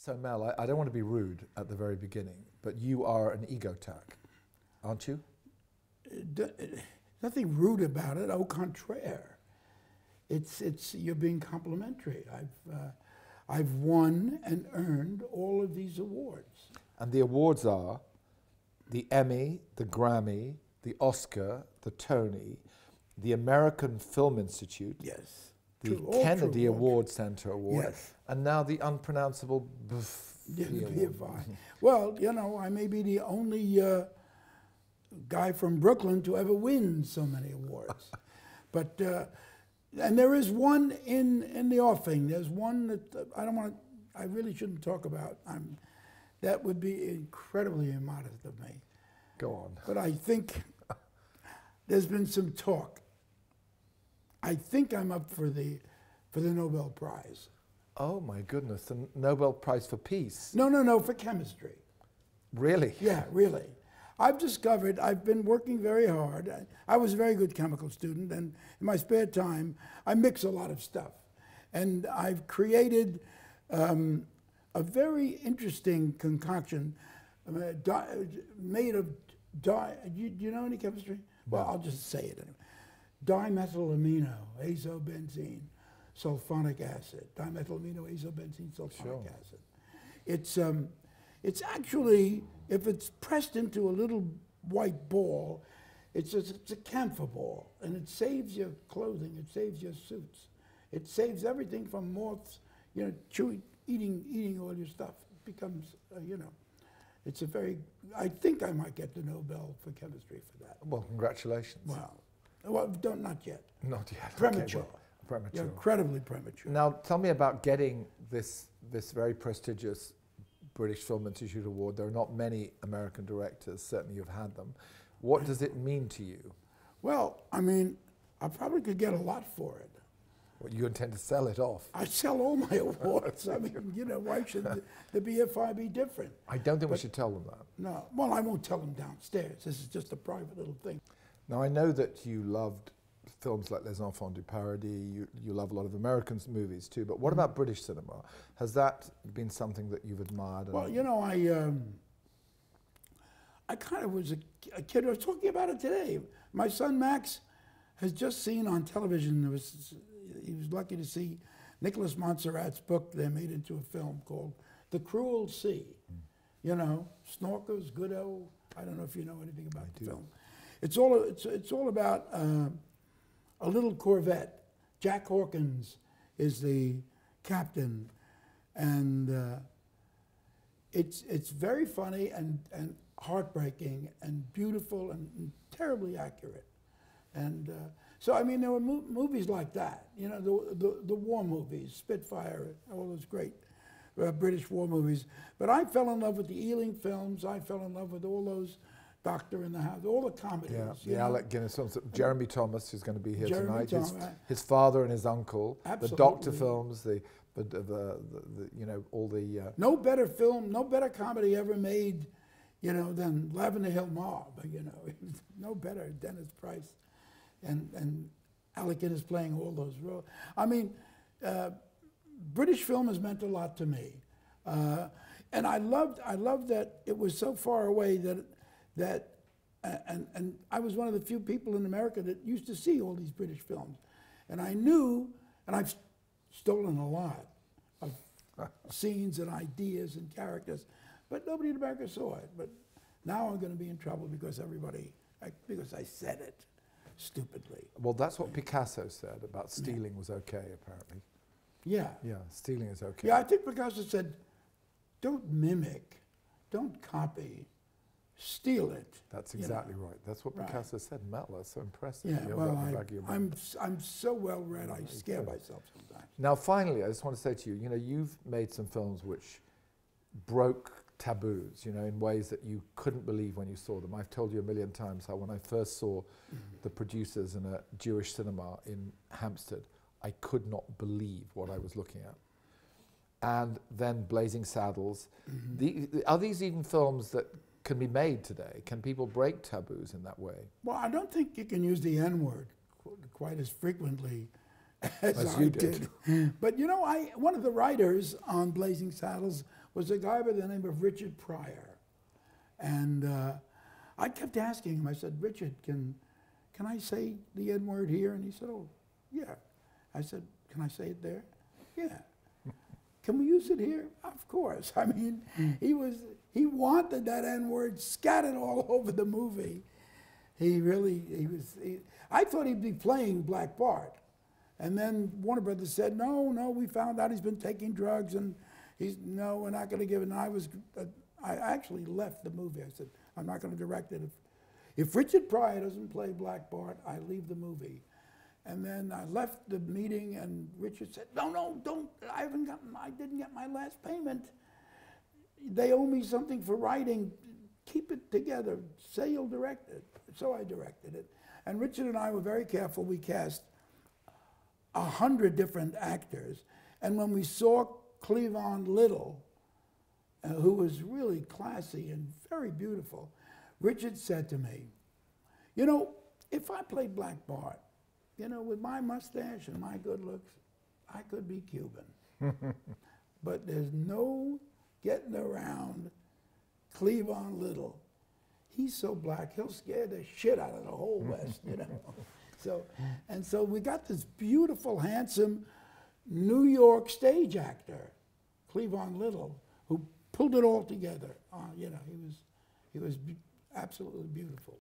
So Mel, I don't want to be rude at the very beginning, but you are an egotac, aren't you? Nothing rude about it. Au contraire, it's you're being complimentary. I've won and earned all of these awards. And the awards are the Emmy, the Grammy, the Oscar, the Tony, the American Film Institute. Yes. The True, Kennedy Award Center Award, yes. And now the unpronounceable BFI. Well, you know, I may be the only guy from Brooklyn to ever win so many awards. But, and there is one in the offing. There's one that I really shouldn't talk about. That would be incredibly immodest of me. Go on. But I think there's been some talk. I think I'm up for the Nobel Prize. Oh my goodness, the Nobel Prize for Peace. No, for chemistry. Really? Yeah, really. I've discovered, I've been working very hard. I was a very good chemical student, and in my spare time, I mix a lot of stuff. And I've created a very interesting concoction made of do you know any chemistry? Well, I'll just say it anyway. Dimethylamino, azobenzene, sulfonic acid. Dimethylamino, azobenzene, sulfonic acid. It's actually, if it's pressed into a little white ball, it's a camphor ball, and it saves your clothing, it saves your suits, it saves everything from moths, you know, eating all your stuff. It becomes, you know, it's a very. I think I might get the Nobel for chemistry for that. Well, congratulations. Well, not yet. Not yet. Premature. Okay, well, premature. You're incredibly premature. Now, tell me about getting this very prestigious British Film Institute Award. There are not many American directors, certainly you've had them. What does it mean to you? Well, I mean, I probably could get a lot for it. Well, you intend to sell it off? I sell all my awards. I mean, you know, why should the BFI be different? I don't think we should tell them that. No, well, I won't tell them downstairs. This is just a private little thing. Now, I know that you loved films like Les Enfants du Paradis, you love a lot of American movies too, but what about British cinema? Has that been something that you've admired? Well, you know, I kind of was a kid. I was talking about it today. My son Max has just seen on television, he was lucky to see Nicholas Montserrat's book they made into a film called The Cruel Sea. You know, snorkels, Godot. I don't know if you know anything about the film. It's all about a little corvette. Jack Hawkins is the captain, and it's very funny and heartbreaking and beautiful and terribly accurate. And so I mean, there were movies like that. You know, the war movies, Spitfire, all those great British war movies. But I fell in love with the Ealing films. I fell in love with all those. Doctor in the House, all the comedies. Yeah, the Alec Guinness films. Jeremy Thomas, who's going to be here tonight. His father and his uncle. Absolutely. The Doctor films. The you know, all the. No better film, no better comedy ever made, you know, than Lavender Hill Mob. You know, no better. Dennis Price, and Alec Guinness playing all those roles. I mean, British film has meant a lot to me, and I loved that it was so far away and I was one of the few people in America that used to see all these British films. And I knew, and I've stolen a lot of scenes and ideas and characters, but nobody in America saw it. But now I'm going to be in trouble because because I said it stupidly. Well, that's what Picasso said about stealing was okay, apparently. Yeah. Yeah, stealing is okay. Yeah, I think Picasso said, don't mimic, don't copy, steal it. That's exactly right. That's what Picasso said. Mel, that's so impressive. Yeah, well, I'm so well read, I scare myself sometimes. Now, finally, I just want to say to you, you know, you've made some films which broke taboos, you know, in ways that you couldn't believe when you saw them. I've told you a million times how when I first saw the producers in a Jewish cinema in Hampstead, I could not believe what I was looking at. And then Blazing Saddles. Are these even films that can be made today? Can people break taboos in that way? Well, I don't think you can use the N-word quite as frequently as you did. But you know, one of the writers on Blazing Saddles was a guy by the name of Richard Pryor. And I kept asking him, I said, Richard, can I say the N-word here? And he said, oh, yeah. I said, can I say it there? Yeah. Can we use it here? Of course. I mean, he wanted that N-word scattered all over the movie. I thought he'd be playing Black Bart. And then Warner Brothers said, no, we found out he's been taking drugs, and no, we're not going to give it. And I actually left the movie. I said, I'm not going to direct it. If Richard Pryor doesn't play Black Bart, I leave the movie. And then I left the meeting, and Richard said, no, don't, I didn't get my last payment. They owe me something for writing. Keep it together. Say you'll direct it. So I directed it. And Richard and I were very careful. We cast 100 different actors. And when we saw Cleavon Little, who was really classy and very beautiful, Richard said to me, you know, if I played Black Bart, you know, with my mustache and my good looks, I could be Cuban. But there's no getting around Cleavon Little. He's so black, he'll scare the shit out of the whole West, you know. So we got this beautiful, handsome New York stage actor, Cleavon Little, who pulled it all together. You know, he was absolutely beautiful.